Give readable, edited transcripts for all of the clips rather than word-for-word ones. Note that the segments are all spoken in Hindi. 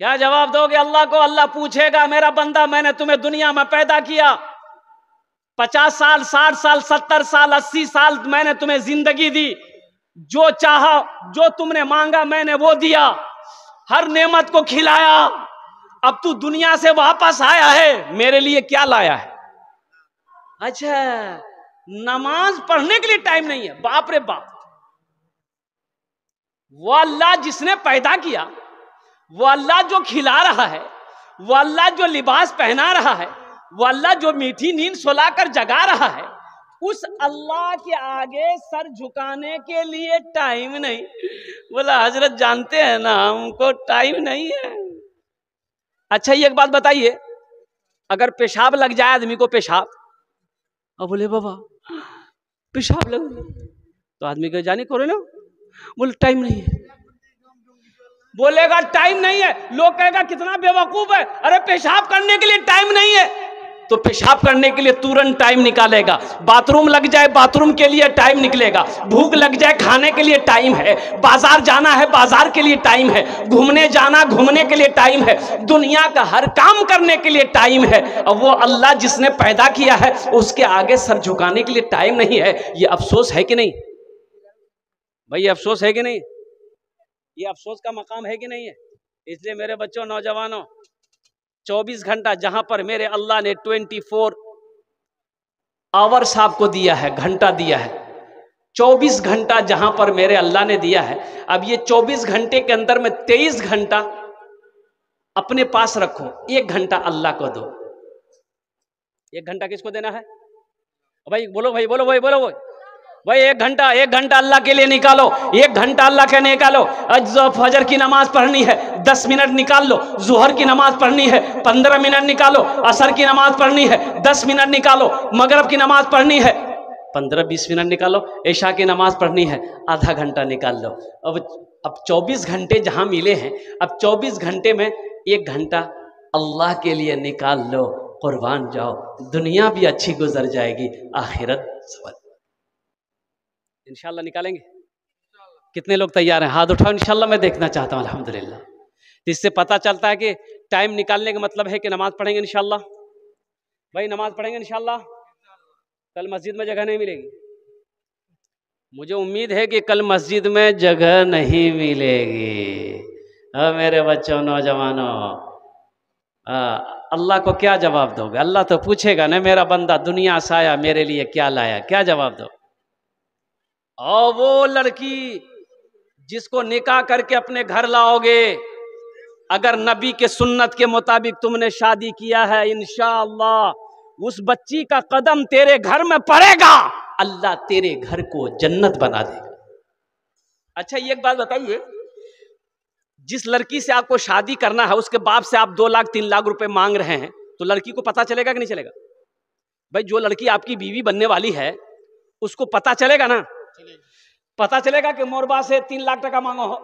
क्या जवाब दोगे अल्लाह को? अल्लाह पूछेगा मेरा बंदा मैंने तुम्हें दुनिया में पैदा किया, 50 साल, 60 साल, 70 साल, 80 साल मैंने तुम्हें जिंदगी दी, जो चाहा, जो तुमने मांगा मैंने वो दिया, हर नेमत को खिलाया। अब तू दुनिया से वापस आया है, मेरे लिए क्या लाया है? अच्छा, नमाज पढ़ने के लिए टाइम नहीं है। बाप रे बाप, वो अल्लाह जिसने पैदा किया, वो अल्लाह जो खिला रहा है, वो अल्लाह जो लिबास पहना रहा है, वो अल्लाह जो मीठी नींद सुलाकर जगा रहा है, उस अल्लाह के आगे सर झुकाने के लिए टाइम नहीं। बोला हजरत जानते हैं ना हमको टाइम नहीं है। अच्छा ये एक बात बताइए, अगर पेशाब लग जाए आदमी को, पेशाब, अब बोले बाबा पेशाब लग, तो आदमी को जाने करो ना, बोले टाइम नहीं है। बोलेगा टाइम नहीं है, लोग कहेगा कितना बेवकूफ है, अरे पेशाब करने के लिए टाइम नहीं है, तो पेशाब करने के लिए तुरंत टाइम निकालेगा। बाथरूम लग जाए बाथरूम के लिए टाइम निकलेगा, भूख लग जाए खाने के लिए टाइम है, बाजार जाना है बाजार के लिए टाइम है, घूमने जाना घूमने के लिए टाइम है, दुनिया का हर काम करने के लिए टाइम है। और वो अल्लाह जिसने पैदा किया है उसके आगे सर झुकाने के लिए टाइम नहीं है। ये अफसोस है कि नहीं भाई? ये अफसोस है कि नहीं? ये अफसोस का मकाम है कि नहीं है? इसलिए मेरे बच्चों, नौजवानों, 24 घंटा जहां पर मेरे अल्लाह ने 24 आवर्स आपको दिया है, घंटा दिया है, 24 घंटा जहां पर मेरे अल्लाह ने दिया है, अब ये 24 घंटे के अंदर में 23 घंटा अपने पास रखो, 1 घंटा अल्लाह को दो। 1 घंटा किसको देना है भाई? बोलो भाई, बोलो भाई, बोलो भाई। 1 घंटा अल्लाह के लिए निकालो, 1 घंटा अल्लाह के निकालो। फजर की नमाज पढ़नी है, 10 मिनट निकाल लो। जुहर की नमाज पढ़नी है, 15 मिनट निकालो। असर की नमाज पढ़नी है, 10 मिनट निकालो। मगरब की नमाज पढ़नी है, 15-20 मिनट निकालो। इशा की नमाज पढ़नी है, आधा घंटा निकाल लो। अब 24 घंटे जहां मिले हैं, अब 24 घंटे में 1 घंटा अल्लाह के लिए निकाल लो, कुर्बान जाओ। दुनिया भी अच्छी गुजर जाएगी, आखिरत सबर। इंशाल्लाह निकालेंगे? कितने लोग तैयार हैं? हाथ उठाओ। इंशाल्लाह मैं देखना चाहता हूँ। अल्हम्दुलिल्लाह। तो इससे पता चलता है कि टाइम निकालने का मतलब है कि नमाज पढ़ेंगे इंशाल्लाह। भाई नमाज पढ़ेंगे इंशाल्लाह। कल मस्जिद में जगह नहीं मिलेगी। मुझे उम्मीद है कि कल मस्जिद में जगह नहीं मिलेगी। मेरे बच्चों, नौजवानों, अल्लाह को क्या जवाब दोगे? अल्लाह तो पूछेगा ना, मेरा बंदा दुनिया से आया, मेरे लिए क्या लाया? क्या जवाब दो? और वो लड़की जिसको निकाह करके अपने घर लाओगे, अगर नबी के सुन्नत के मुताबिक तुमने शादी किया है, इंशाअल्लाह उस बच्ची का कदम तेरे घर में पड़ेगा, अल्लाह तेरे घर को जन्नत बना देगा। अच्छा ये एक बात बताइए, जिस लड़की से आपको शादी करना है उसके बाप से आप 2 लाख 3 लाख रुपए मांग रहे हैं, तो लड़की को पता चलेगा कि नहीं चलेगा? भाई जो लड़की आपकी बीवी बनने वाली है उसको पता चलेगा ना? पता चलेगा कि मोरबा से 3 लाख टका मांगो हो,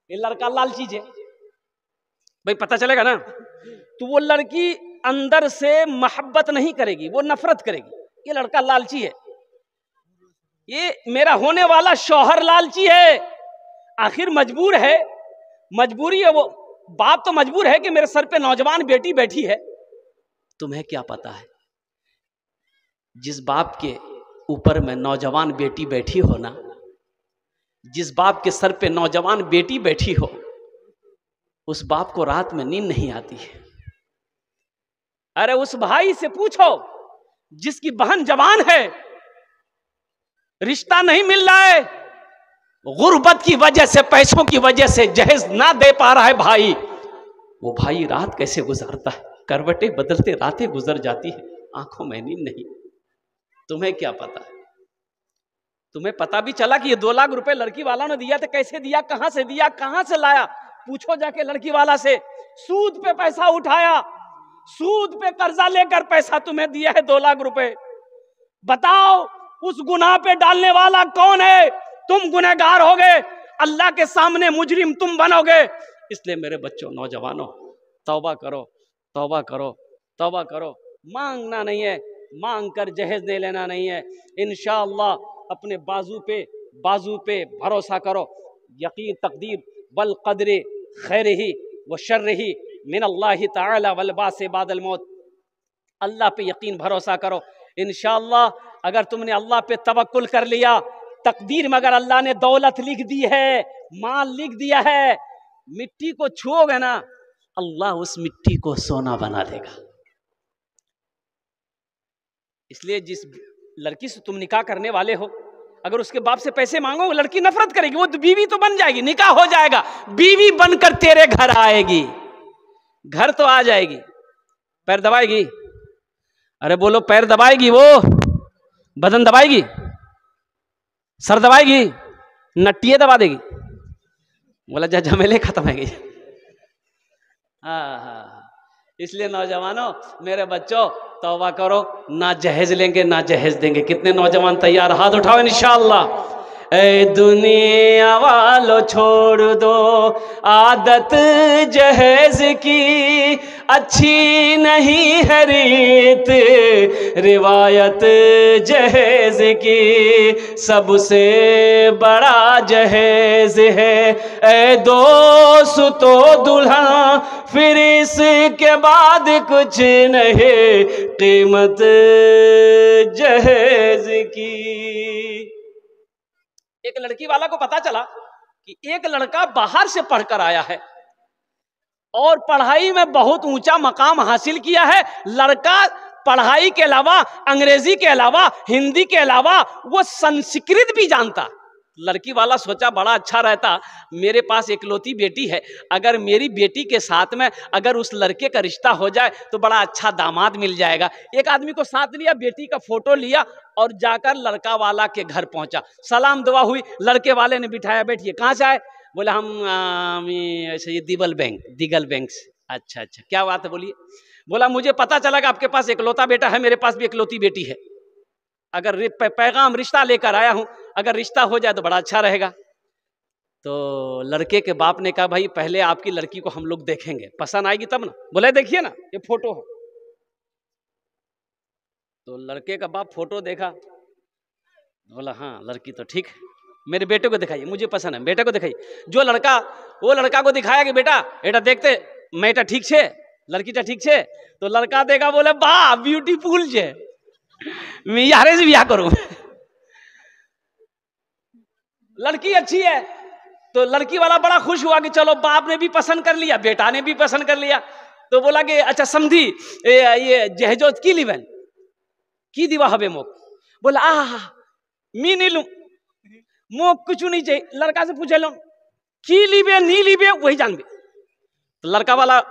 ये लड़का लालची है भाई, पता चलेगा ना? तो वो लड़की अंदर से मोहब्बत नहीं करेगी, वो नफरत करेगी। ये लड़का लालची है, ये मेरा होने वाला शौहर लालची है। आखिर मजबूर है, मजबूरी है, वो बाप तो मजबूर है कि मेरे सर पे नौजवान बेटी बैठी है। तुम्हें क्या पता है, जिस बाप के ऊपर में नौजवान बेटी बैठी हो ना, जिस बाप के सर पे नौजवान बेटी बैठी हो, उस बाप को रात में नींद नहीं आती है। अरे उस भाई से पूछो जिसकी बहन जवान है, रिश्ता नहीं मिल रहा है, गुर्बत की वजह से, पैसों की वजह से जहेज ना दे पा रहा है भाई, वो भाई रात कैसे गुजारता है? करवटें बदलते रातें गुजर जाती है, आंखों में नींद नहीं। तुम्हें क्या पता है? तुम्हें पता भी चला कि ये 2 लाख रुपए लड़की वाला ने दिया, तो कैसे दिया, कहां से दिया, कहां से लाया? पूछो जाके लड़की वाला से। सूद पे पैसा उठाया, सूद पे कर्जा लेकर पैसा तुम्हें दिया है 2 लाख रुपए। बताओ उस गुनाह पे डालने वाला कौन है? तुम गुनहगार हो गए, अल्लाह के सामने मुजरिम तुम बनोगे। इसलिए मेरे बच्चों, नौजवानों, तौबा करो, तौबा करो, तौबा करो। मांगना नहीं है, मांग कर जहेज दे लेना नहीं है। इंशाअल्लाह अपने बाजू पे भरोसा करो। यकीन तकदीर बल कदरे खैर ही व शर्रिही मिनल्लाहि तआला वल बासे बादल मौत। अल्लाह पे यकीन भरोसा करो, इंशाअल्लाह अगर तुमने अल्लाह पे तवक्कुल कर लिया, तकदीर में अगर अल्लाह ने दौलत लिख दी है, माल लिख दिया है, मिट्टी को छुओगे ना, अल्लाह उस मिट्टी को सोना बना देगा। इसलिए जिस लड़की से तुम निकाह करने वाले हो, अगर उसके बाप से पैसे मांगो, लड़की नफरत करेगी, वो तो बीवी तो बन जाएगी, निकाह हो जाएगा, बीवी बनकर तेरे घर आएगी, घर तो आ जाएगी, पैर दबाएगी, अरे बोलो पैर दबाएगी, वो बदन दबाएगी, सर दबाएगी, नट्टिए दबा देगी, बोला जा झमेले खत्म है गई। हाँ, इसलिए नौजवानों, मेरे बच्चों, तौबा करो, ना जहेज लेंगे ना जहेज देंगे। कितने नौजवान तैयार, हाथ उठाओ इंशाअल्लाह। ए दुनिया वालों छोड़ दो आदत जहेज की, अच्छी नहीं है रीत रिवायत जहेज की, सबसे बड़ा जहेज है ए दोस्तों दुल्हन, फिर इसके बाद कुछ नहीं कीमत जहेज की। एक लड़की वाला को पता चला कि एक लड़का बाहर से पढ़कर आया है और पढ़ाई में बहुत ऊंचा मकाम हासिल किया है। लड़का पढ़ाई के अलावा, अंग्रेजी के अलावा, हिंदी के अलावा वो संस्कृत भी जानता। लड़की वाला सोचा बड़ा अच्छा रहता, मेरे पास इकलौती बेटी है, अगर मेरी बेटी के साथ में अगर उस लड़के का रिश्ता हो जाए तो बड़ा अच्छा दामाद मिल जाएगा। एक आदमी को साथ लिया, बेटी का फोटो लिया और जाकर लड़का वाला के घर पहुंचा। सलाम दुआ हुई, लड़के वाले ने बिठाया, बैठिए, कहाँ से आए? बोले हम ये दिगल बैंक से। अच्छा अच्छा, क्या बात है, बोलिए। बोला मुझे पता चला कि आपके पास इकलौता बेटा है, मेरे पास भी इकलौती बेटी है, अगर पैगाम रिश्ता लेकर आया हूं, अगर रिश्ता हो जाए तो बड़ा अच्छा रहेगा। तो लड़के के बाप ने कहा भाई पहले आपकी लड़की को हम लोग देखेंगे, पसंद आएगी तब ना। बोले देखिए ना, ये फोटो है। तो लड़के का बाप फोटो देखा, बोला हाँ लड़की तो ठीक है, मेरे बेटे को दिखाइए, मुझे पसंद है, बेटे को दिखाइए। जो लड़का, वो लड़का को दिखाया कि बेटा बेटा देखते मैटा ठीक छे, लड़कीटा ठीक छे। तो लड़का देखा, बोले वाह ब्यूटीफुल छे, मैं यारे से ब्याह करूं, लड़की अच्छी है। तो लड़की वाला बड़ा खुश हुआ कि चलो बाप ने भी पसंद कर लिया, बेटा ने भी पसंद कर लिया। तो बोला कि अच्छा समझी ये जहेजोत की लिबन की दीवा हबे मोक। बोला मी नहीं लू, मोक कुछ नहीं चाहिए। लड़का से पूछे लो की लीबे नहीं लीबे वही जानबे। तो लड़का वाला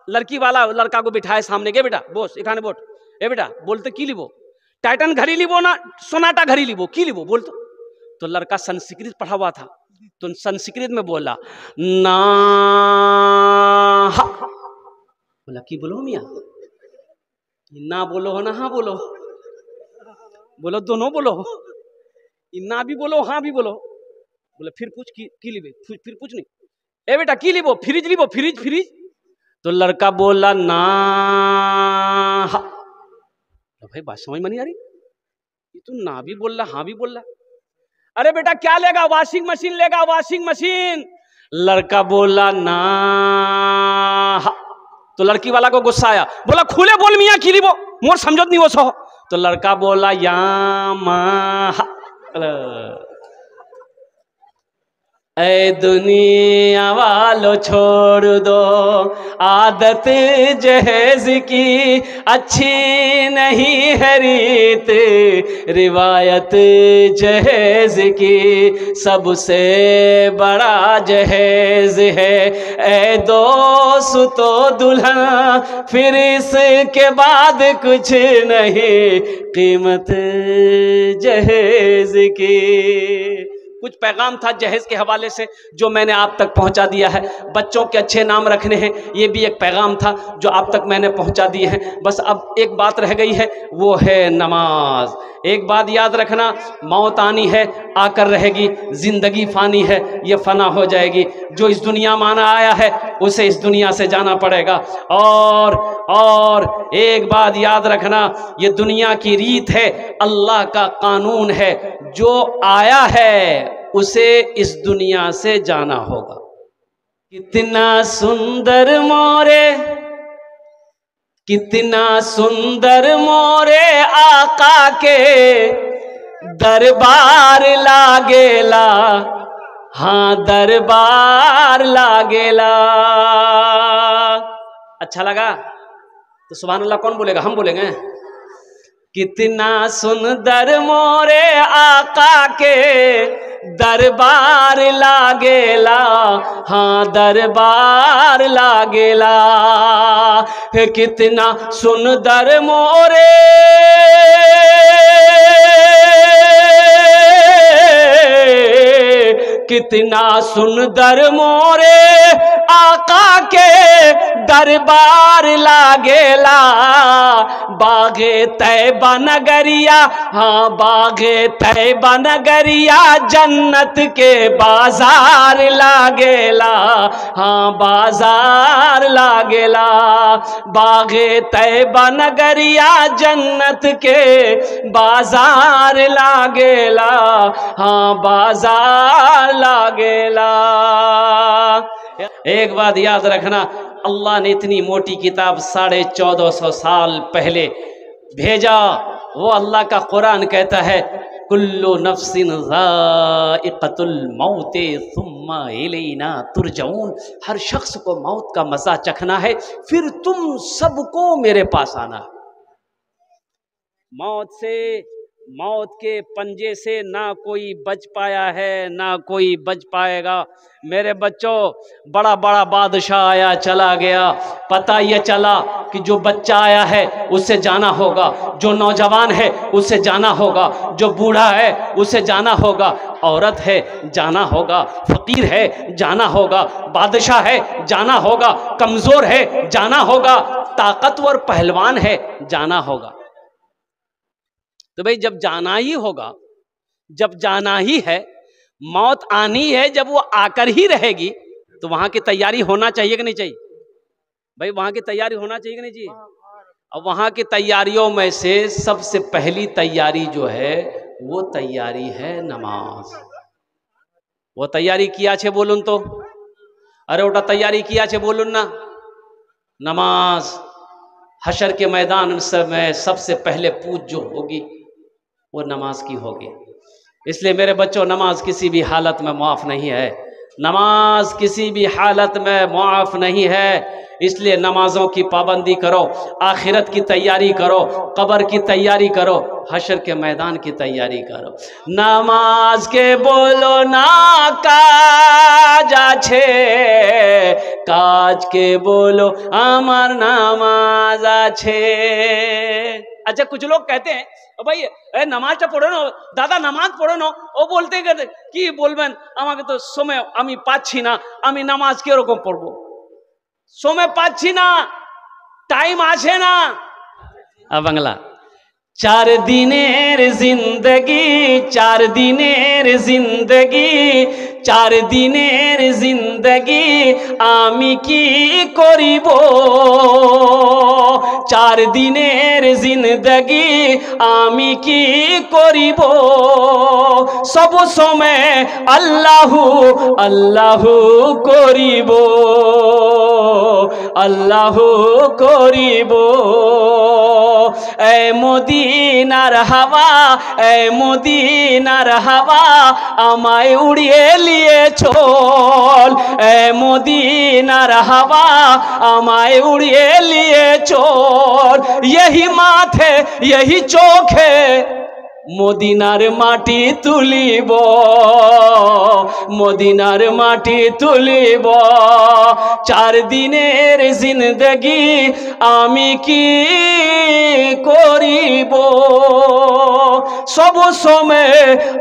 लड़की वाला लड़का को बिठाए सामने, के बेटा बोस इखाने बोट, ए बेटा बोलते की लीबो, टाइटन घड़ी लीबो ना सोनाटा घड़ी लीबो, की लीबो बोल। तो लड़का संस्कृत पढ़ा हुआ था, तो संस्कृत में बोला ना। बोला की बोलो मियाँ, ना बोलो हो ना हाँ बोलो, बोलो दोनों बोलो, ना भी बोलो हाँ भी बोलो। बोले फिर पूछ की लीबे, फिर पूछ नहीं, ए बेटा की लीबो, फ्रिज लीबो, फ्रिज फ्रिज। तो लड़का बोला ना। तो भाई बात समझ में नहीं आ रही, ये तो ना भी बोल रहा हाँ भी बोल रहा। अरे बेटा क्या लेगा, वॉशिंग मशीन लेगा, वॉशिंग मशीन। लड़का बोला ना। तो लड़की वाला को गुस्सा आया, बोला खुले बोल मियाँ की लीबो, मोर समझौत नहीं वो सो। तो लड़का बोला या मा। ऐ दुनिया वालों छोड़ दो आदत जहेज की, अच्छी नहीं है रीत रिवायत जहेज की, सबसे बड़ा जहेज है ऐ दोस्तों दुल्हन, फिर इसके बाद कुछ नहीं कीमत जहेज की। कुछ पैगाम था जहेज के हवाले से जो मैंने आप तक पहुंचा दिया है। बच्चों के अच्छे नाम रखने हैं, ये भी एक पैगाम था जो आप तक मैंने पहुंचा दिए हैं। बस अब एक बात रह गई है, वो है नमाज। एक बात याद रखना, मौत आनी है, आकर रहेगी, जिंदगी फानी है, ये फना हो जाएगी। जो इस दुनिया में आना आया है उसे इस दुनिया से जाना पड़ेगा। और एक बात याद रखना, ये दुनिया की रीत है, अल्लाह का कानून है, जो आया है उसे इस दुनिया से जाना होगा। कितना सुंदर मोरे, कितना सुंदर मोरे आका के दरबार लागेला, हाँ दरबार लागेला। अच्छा लगा तो सुभान अल्लाह कौन बोलेगा? हम बोलेंगे। कितना सुंदर मोरे आका के दरबार लागेला, हाँ दरबार लागेला। कितना सुंदर मोरे कितना सुंदर मोरे आका के दरबार लागेला। बागे तैबा नगरिया, हाँ बागे तैबा नगरिया जन्नत के बाजार लागेला, हाँ बाजार लागेला। बागे तैबा नगरिया जन्नत के बाजार लागेला, हाँ बाजार लागेला। एक बात याद रखना, अल्लाह ने इतनी मोटी किताब 1450 साल पहले भेजा। वो अल्लाह का कुरान कहता है कुल्लु नफ्सिन ज़ाइक़तुल मौत सुम्मा इलैना तुरजऊन। हर शख्स को मौत का मजा चखना है, फिर तुम सबको मेरे पास आना। मौत के पंजे से ना कोई बच पाया है, ना कोई बच पाएगा। मेरे बच्चों, बड़ा बड़ा बादशाह आया चला गया, पता ये चला कि जो बच्चा आया है उससे जाना होगा, जो नौजवान है उससे जाना होगा, जो बूढ़ा है उससे जाना होगा, औरत है जाना होगा, फकीर है जाना होगा, बादशाह है जाना होगा, कमजोर है जाना होगा, ताकतवर पहलवान है जाना होगा। तो भाई जब जाना ही होगा, जब जाना ही है, मौत आनी है, जब वो आकर ही रहेगी तो वहां की तैयारी होना चाहिए कि नहीं चाहिए? भाई वहां की तैयारी होना चाहिए कि नहीं चाहिए? अब वहां की तैयारियों में से सबसे पहली तैयारी जो है वो तैयारी है नमाज। वो तैयारी किया छे बोलून तो, अरे ओटा तैयारी किया छे बोलून ना। नमाज हशर के मैदान में सबसे पहले पूज जो होगी वो नमाज की होगी। इसलिए मेरे बच्चों, नमाज किसी भी हालत में मुआफ नहीं है, नमाज किसी भी हालत में मुआफ नहीं है। इसलिए नमाजों की पाबंदी करो, आखिरत की तैयारी करो, कब्र की तैयारी करो, हशर के मैदान की तैयारी करो। नमाज के बोलो ना काज आछे, काज के बोलो आमार नमाज आछे। अच्छा, कुछ लोग कहते हैं भाई नमाजটা পড়ো না দাদা, নামাজ পড়ো না। ও বলতে গেলে কি বলবেন, আমাকে তো সময় আমি পাচ্ছি না, আমি নামাজ কি রকম পড়বো? সময় পাচ্ছি না, টাইম আছে না। বাংলা, 4 দিনের জিন্দগি, 4 দিনের জিন্দগি, 4 দিনের জিন্দগি আমি কি করিব? 4 দিনের জিন্দগি আমি কি করিব? সব সময় আল্লাহু আল্লাহু করিব, আল্লাহু করিব। এ মদিনার হাওয়া, এ মদিনার হাওয়া আমায় উড়িয়ে নিয়ে চল, এ মদিনার হাওয়া আমায় উড়িয়ে নিয়ে চল। यही माथे यही चोखे মদিনার মাটি তুলিব, মদিনার মাটি তুলিব। 4 দিনের জিন্দগি আমি কি করিব? সব সময়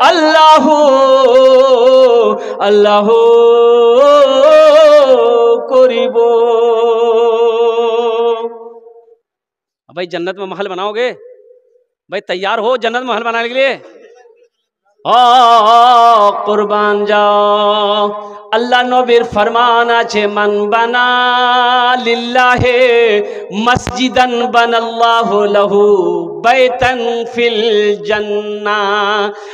আল্লাহু আল্লাহু করিব। भाई जन्नत में महल बनाओगे? भाई तैयार हो जन्नत महल बनाने के लिए? कुर्बान जाओ। अल्लाह नबीर फरमान आछे, मन बना लिल्लाहे मस्जिदन बनाल्लाहु लहू बैतन फिल जन्ना।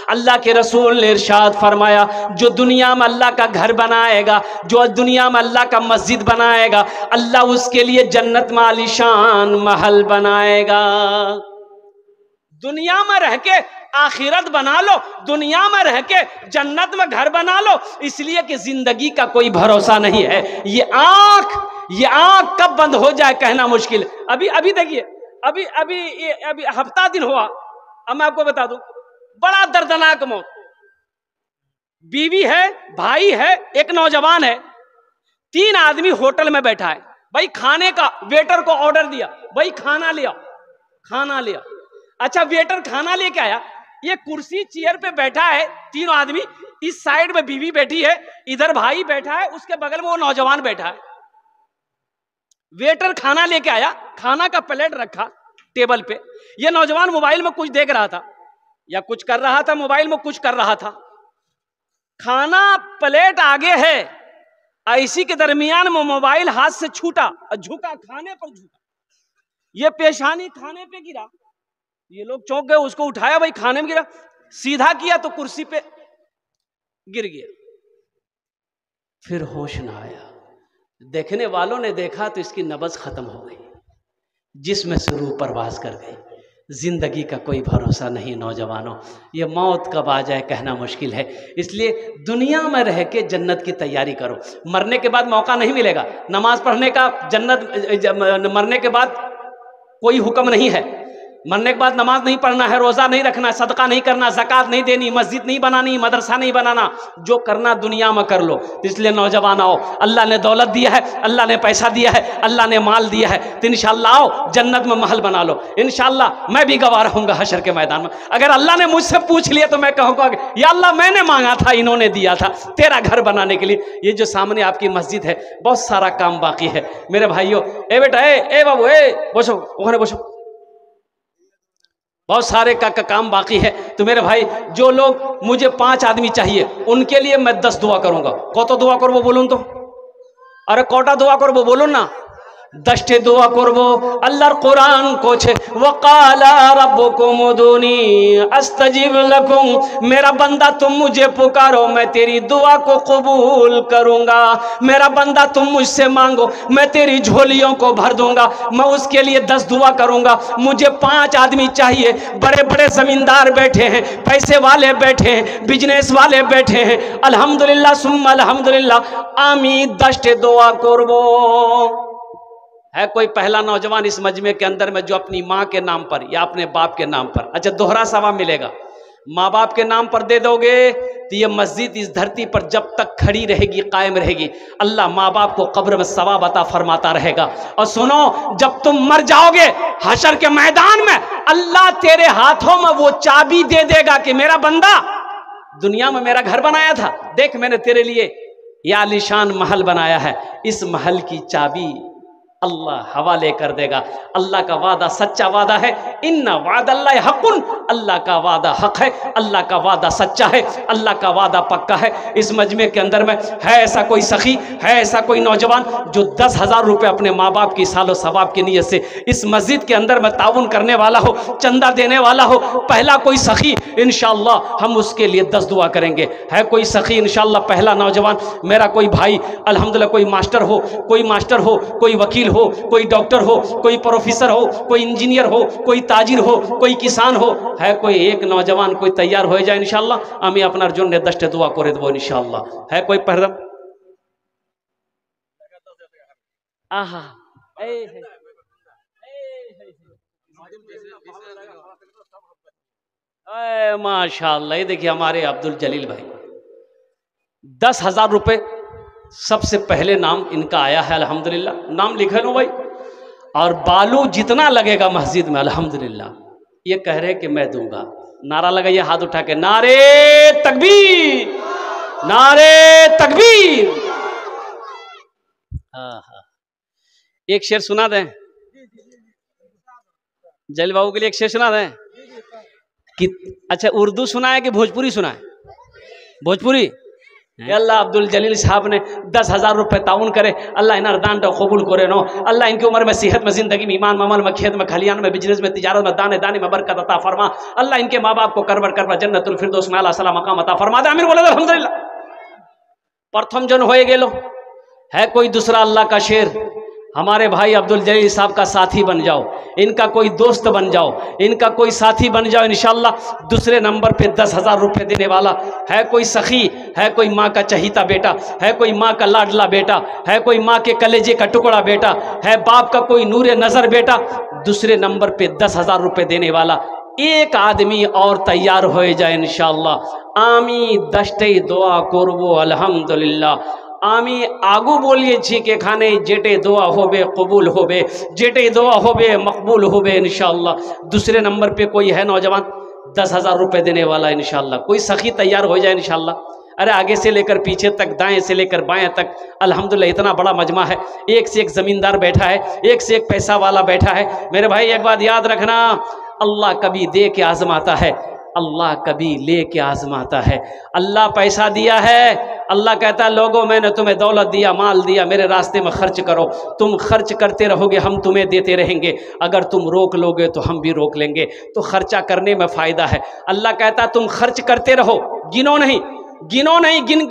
अल्लाह के रसूल ने इरशाद फरमाया, जो दुनिया में अल्लाह का घर बनाएगा, जो दुनिया में अल्लाह का मस्जिद बनाएगा, अल्लाह उसके लिए जन्नत में आलीशान महल बनाएगा। दुनिया में रह के आखिरत बना लो, दुनिया में रह के जन्नत में घर बना लो, इसलिए कि जिंदगी का कोई भरोसा नहीं है। ये आंख कब बंद हो जाए कहना मुश्किल। अभी देखिए, अभी हफ्ता दिन हुआ, अब मैं आपको बता दूं, बड़ा दर्दनाक मौत। बीवी है, भाई है, एक नौजवान है, 3 आदमी होटल में बैठा है। भाई खाने का वेटर को ऑर्डर दिया, भाई खाना लिया। अच्छा, वेटर खाना लेके आया, ये कुर्सी चेयर पे बैठा है, 3 आदमी, इस साइड में बीवी बैठी है, इधर भाई बैठा है, उसके बगल में वो नौजवान बैठा है। वेटर खाना लेके आया, खाना का प्लेट रखा टेबल पे, ये नौजवान मोबाइल में कुछ देख रहा था या कुछ कर रहा था, मोबाइल में कुछ कर रहा था। खाना प्लेट आगे है, ऐसी के दरमियान में मोबाइल हाथ से छूटा और झुका, खाने पर झुका, ये पेशानी खाने पे गिरा। ये लोग चौंक गए, उसको उठाया, भाई खाने में गिरा, सीधा किया तो कुर्सी पे गिर गया। फिर होश ना आया। देखने वालों ने देखा तो इसकी नब्ज खत्म हो गई, जिसमें से रूह परवास कर गई। जिंदगी का कोई भरोसा नहीं नौजवानों, ये मौत कब आ जाए कहना मुश्किल है। इसलिए दुनिया में रह के जन्नत की तैयारी करो। मरने के बाद मौका नहीं मिलेगा नमाज पढ़ने का। मरने के बाद कोई हुक्म नहीं है। मरने के बाद नमाज नहीं पढ़ना है, रोजा नहीं रखना, सदका नहीं करना, ज़कात नहीं देनी, मस्जिद नहीं बनानी, मदरसा नहीं बनाना, जो करना दुनिया में कर लो। तो इसलिए नौजवान आओ, अल्लाह ने दौलत दिया है, अल्लाह ने पैसा दिया है, अल्लाह ने माल दिया है, तो इंशाअल्लाह आओ जन्नत में महल बना लो। इंशाअल्लाह मैं भी गवाह रहूंगा हशर के मैदान में। अगर अल्लाह ने मुझसे पूछ लिया तो मैं कहूँगा, या अल्लाह मैंने मांगा था, इन्होंने दिया था तेरा घर बनाने के लिए। ये जो सामने आपकी मस्जिद है, बहुत सारा काम बाकी है मेरे भाइयों। ए बेटा, ए बाबू, बसो वहां बसो, बहुत सारे का काम बाकी है। तो मेरे भाई, जो लोग मुझे 5 आदमी चाहिए, उनके लिए मैं 10 दुआ करूंगा। कत दुआ करबो बोलून तो? अरे कोटा दुआ करबो बोलून ना? 10टे दुआ करबो। अल्लाहर कुरान कोछे, वकाला रब्बुकुम उदूनी अस्तजिब लकुम। मेरा बंदा तुम मुझे पुकारो, मैं तेरी दुआ को कबूल करूंगा। मेरा बंदा तुम मुझसे मांगो, मैं तेरी झोलियों को भर दूंगा। मैं उसके लिए 10 दुआ करूंगा। मुझे 5 आदमी चाहिए, बड़े बड़े जमींदार बैठे हैं, पैसे वाले बैठे हैं, बिजनेस वाले बैठे हैं। अल्हम्दुलिल्लाह सुम्मा अल्हम्दुलिल्लाह, आमी 10टे दुआ करबो। है कोई पहला नौजवान इस मजमे के अंदर में जो अपनी माँ के नाम पर या अपने बाप के नाम पर, अच्छा दोहरा सवाब मिलेगा, माँ बाप के नाम पर दे दोगे तो ये मस्जिद इस धरती पर जब तक खड़ी रहेगी, कायम रहेगी, अल्लाह माँ बाप को कब्र में सवाब अता फरमाता रहेगा। और सुनो, जब तुम मर जाओगे हशर के मैदान में, अल्लाह तेरे हाथों में वो चाबी दे देगा कि मेरा बंदा, दुनिया में मेरा घर बनाया था, देख मैंने तेरे लिए ये आलीशान महल बनाया है, इस महल की चाबी अल्लाह हवाले कर देगा। अल्लाह का वादा सच्चा वादा है, इन्ना वादल्लाहि हक़्क़ुन, अल्लाह का वादा हक है, अल्लाह का वादा सच्चा है, अल्लाह का वादा पक्का है। इस मजमे के अंदर में है ऐसा कोई सखी, है ऐसा कोई नौजवान जो 10,000 रुपये अपने माँ बाप की सालो सवाब की नीयत से इस मस्जिद के अंदर में ताउन करने वाला हो, चंदा देने वाला हो, पहला कोई सखी, इंशाअल्लाह हम उसके लिए 10 दुआ करेंगे। है कोई सखी इंशाअल्लाह, पहला नौजवान, मेरा कोई भाई अल्हम्दुलिल्लाह, कोई मास्टर हो, कोई वकील हो, कोई डॉक्टर हो, कोई प्रोफेसर हो, कोई इंजीनियर हो, कोई ताजिर हो, कोई किसान हो, है कोई एक नौजवान कोई तैयार हो जाए इंशाअल्लाह, आमी अपना अर्जुन ने 10टे दुआ करे देबो इंशाअल्लाह। है कोई पहला? आहा माशाअल्लाह। ये देखिए हमारे अब्दुल जलील भाई, 10,000 रुपये सबसे पहले नाम इनका आया है अल्हम्दुलिल्लाह। नाम लिखे लो भाई, और बालू जितना लगेगा मस्जिद में अल्हम्दुलिल्लाह, ये कह रहे कि मैं दूंगा। नारा लगाइए हाथ उठा के, नारे तकबीर, नारे तकबीर। हाँ, एक शेर सुना दें जलील बाबू के लिए, एक शेर सुना दें कि अच्छा उर्दू सुना है कि भोजपुरी सुना है? भोजपुरी। अल्लाह अब्दुल जलील साहब ने 10,000 रुपये ताउन करे, अल्लाह इन्हें दान तो कबूल करे नो, अल्लाह इनकी उम्र में सेहत में जिंदगी में ईमान ममल में खेत में खलियान में बिजनेस में तिजारत में दाने दाने में बरकत अता फरमा। अल्लाह इनके माँ बाप को करबर करबर जन्नतुल फिरदौस में आला सलाम मकाम अता फरमा दे। आमीन बोले अल्हम्दुलिल्लाह। प्रथम जन होए गेलो है कोई दूसरा अल्लाह का शेर, हमारे भाई अब्दुल जलील साहब का साथी बन जाओ, इनका कोई दोस्त बन जाओ, इनका कोई साथी बन जाओ इंशाअल्लाह। दूसरे नंबर पे 10,000 रुपये देने वाला है कोई सखी, है कोई माँ का चहीता बेटा, है कोई माँ का लाडला बेटा, है कोई माँ के कलेजे का टुकड़ा बेटा, है बाप का कोई नूरे नज़र बेटा। दूसरे नंबर पे 10,000 रुपये देने वाला एक आदमी और तैयार हो जाए इंशाअल्लाह। आमी दस्ते दुआ करबो अल्हम्दुलिल्लाह। आमी आगू बोलिए छी के खाने जेटे दुआ होबे कबूल होबे, जेटे दुआ होबे मकबूल होबे इंशाअल्लाह। दूसरे नंबर पे कोई है नौजवान 10,000 रुपये देने वाला इंशाअल्लाह, कोई सखी तैयार हो जाए इंशाअल्लाह। अरे आगे से लेकर पीछे तक, दाएं से लेकर बाएं तक अल्हम्दुलिल्लाह इतना बड़ा मजमा है, एक से एक ज़मींदार बैठा है, एक से एक पैसा वाला बैठा है। मेरे भाई एक बात याद रखना, अल्लाह कभी दे के आजमाता है, अल्लाह कभी ले के आजमाता है। अल्लाह पैसा दिया है, अल्लाह कहता है लोगों मैंने तुम्हें दौलत दिया, माल दिया, मेरे रास्ते में खर्च करो। तुम खर्च करते रहोगे, हम तुम्हें देते रहेंगे। अगर तुम रोक लोगे तो हम भी रोक लेंगे। तो खर्चा करने में फ़ायदा है। अल्लाह कहता है तुम खर्च करते रहो, गिनो नहीं, गिनो नहीं, गिन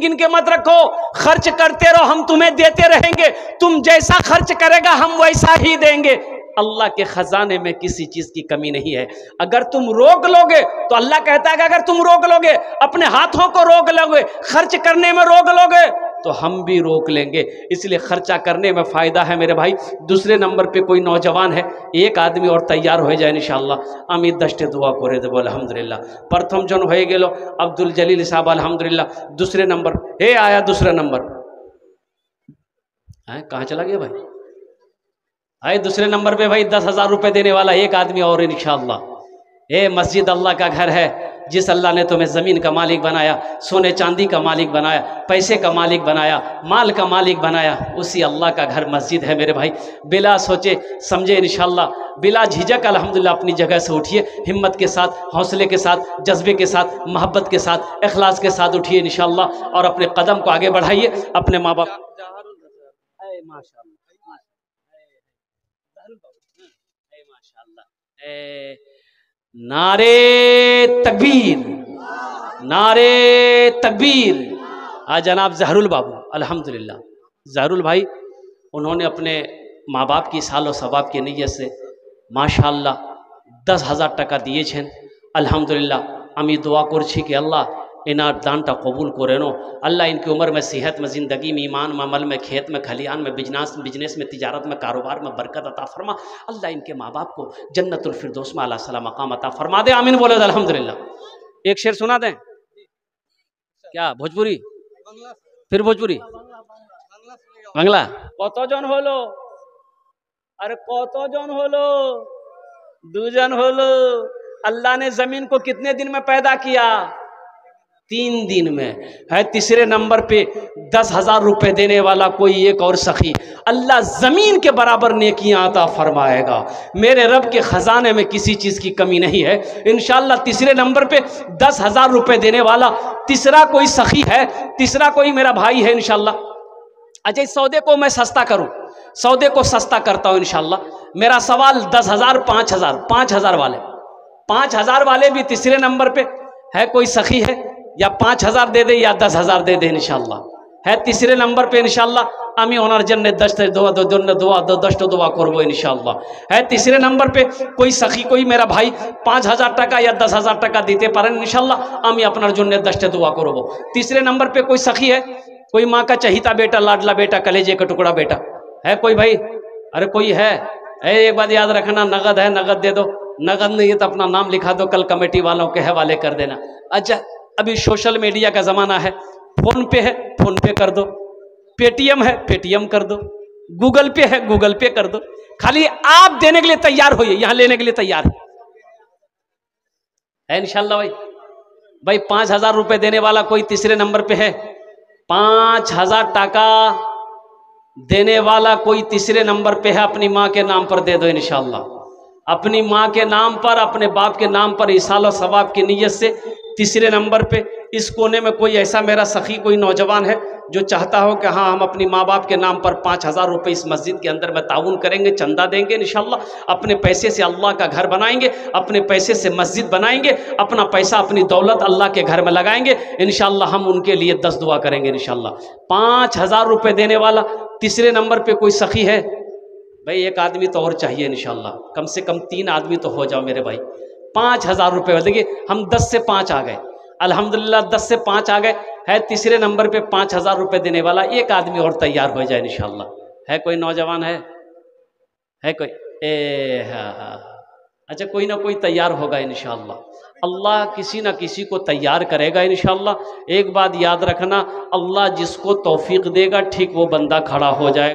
गिन के मत रखो, खर्च करते रहो, हम तुम्हें देते रहेंगे। तुम जैसा खर्च करेगा हम वैसा ही देंगे। अल्लाह के खजाने में किसी चीज की कमी नहीं है। अगर तुम रोक लोगे तो अल्लाह कहता है कि अगर तुम रोक लोगे, अपने हाथों को रोक लोगे, खर्च करने में रोक लोगे तो हम भी रोक लेंगे। इसलिए खर्चा करने में फायदा है मेरे भाई। दूसरे नंबर पे कोई नौजवान है, एक आदमी और तैयार हो जाए इंशाअल्लाह। अमीर दस्ते दुआ करे देबो अल्हम्दुलिल्लाह। प्रथम जन हो गेलो अब्दुल जलील साहब अल्हम्दुलिल्लाह। दूसरे नंबर हे आया, दूसरा नंबर है, कहाँ चला गया भाई? आए दूसरे नंबर पे भाई 10,000 रुपये देने वाला एक आदमी और इंशाअल्लाह। ये मस्जिद अल्लाह का घर है, जिस अल्लाह ने तुम्हें ज़मीन का मालिक बनाया, सोने चांदी का मालिक बनाया, पैसे का मालिक बनाया, माल का मालिक बनाया, उसी अल्लाह का घर मस्जिद है मेरे भाई। बिला सोचे समझे इंशाअल्लाह, बिला झिझक अल्हम्दुलिल्लाह अपनी जगह से उठिए, हिम्मत के साथ, हौसले के साथ, जज्बे के साथ, मोहब्बत के साथ, इखलास के साथ उठिए इंशाअल्लाह और अपने कदम को आगे बढ़ाइए। अपने माँ बाप नारे तकबीर, नारे तकबीर। आज जनाब जहरुल बाबू अल्हम्दुलिल्लाह, जहरुल भाई उन्होंने अपने माँ बाप की सालो सबाब की नीयत से माशाअल्लाह 10,000 टका दिए छें अल्हम्दुलिल्लाह। अमी दुआ करछी कि अल्लाह इनार दानटा कबूल करे नो, अल्लाह इनकी उम्र में सेहत में, ज़िंदगी में, ईमान में, अमल में, खेत में, खलियान में, बिजनेस में, तिजारत में, कारोबार में बरकत अता फरमा। अल्लाह इनके माँ बाप को जन्नतुल फिरदौस में आला सलाम मकाम अता फरमा दे। आमीन बोले अल्हम्दुलिल्लाह। एक शेर सुना दें क्या? भोजपुरी फिर भोजपुरी बांग्ला। कतजन हलो? अरे कतजन हलो? दुजन हलो। अल्लाह ने जमीन को कितने दिन में पैदा किया? 3 दिन में है। तीसरे नंबर पे 10,000 रुपये देने वाला कोई एक और सखी, अल्लाह ज़मीन के बराबर नेकियां अता फरमाएगा। मेरे रब के ख़जाने में किसी चीज़ की कमी नहीं है इंशाअल्लाह। तीसरे नंबर पे 10,000 रुपये देने वाला तीसरा कोई सखी है, तीसरा कोई मेरा भाई है इंशाअल्लाह। अच्छा, इस सौदे को मैं सस्ता करूं, सौदे को सस्ता करता हूं इंशाअल्लाह। मेरा सवाल 10,000, 5,000, 5,000 वाले, 5,000 वाले भी तीसरे नंबर पे है कोई सखी है, या 5,000 दे दे या 10,000 दे दे इंशाअल्लाह। है तीसरे नंबर पे इंशाअल्लाह। আমি ওনার জন্য 10টা দোয়া করবো इंशाअल्लाह। है तीसरे नंबर पे कोई सखी, कोई मेरा भाई 5,000 টাকা या 10,000 টাকা দিতে পারেন इंशाअल्लाह, আমি আপনার জন্য 10টা দোয়া করবো। तीसरे नंबर पे कोई सखी है, कोई माँ का चहीता बेटा, लाडला बेटा, कलेजे का टुकड़ा बेटा है कोई भाई? अरे कोई है? एक बात याद रखना, नगद है नगद दे दो, नगद नहीं है तो अपना नाम लिखा दो, कल कमेटी वालों के हवाले कर देना। अच्छा, अभी सोशल मीडिया का ज़माना है, फ़ोन पे है फ़ोन पे कर दो, पेटीएम है पेटीएम कर दो, गूगल पे है गूगल पे कर दो। खाली आप देने के लिए तैयार होइए, यहाँ लेने के लिए तैयार है इंशाअल्लाह। भाई 5,000 रुपये देने वाला कोई तीसरे नंबर पे है, 5,000 टाका देने वाला कोई तीसरे नंबर पे है, अपनी माँ के नाम पर दे दो इंशाअल्लाह। अपनी माँ के नाम पर, अपने बाप के नाम पर इसाल और सवाब की नीयत से। तीसरे नंबर पे इस कोने में कोई ऐसा मेरा सखी कोई नौजवान है जो चाहता हो कि हाँ हम अपनी माँ बाप के नाम पर 5,000 रुपये इस मस्जिद के अंदर में ताउन करेंगे, चंदा देंगे इंशाल्लाह, अपने पैसे से अल्लाह का घर बनाएंगे, अपने पैसे से मस्जिद बनाएंगे, अपना पैसा अपनी दौलत अल्लाह के घर में लगाएंगे इंशाल्लाह, हम उनके लिए 10 दुआ करेंगे इंशाल्लाह। 5,000 रुपये देने वाला तीसरे नंबर पे कोई सखी है? भाई एक आदमी तो और चाहिए इंशाल्लाह, कम से कम 3 आदमी तो हो जाओ मेरे भाई। 5,000 रुपये, देखिए हम 10 से 5 आ गए, अल्हम्दुलिल्लाह 10 से 5 आ गए। है तीसरे नंबर पे 5,000 रुपये देने वाला एक आदमी और तैयार हो जाए इंशाल्लाह। है कोई नौजवान? है कोई? हाँ, अच्छा कोई ना कोई तैयार होगा इंशाल्लाह, अल्लाह किसी ना किसी को तैयार करेगा इंशाल्लाह। एक बात याद रखना, अल्लाह जिसको तौफीक देगा ठीक वो बंदा खड़ा हो जाए।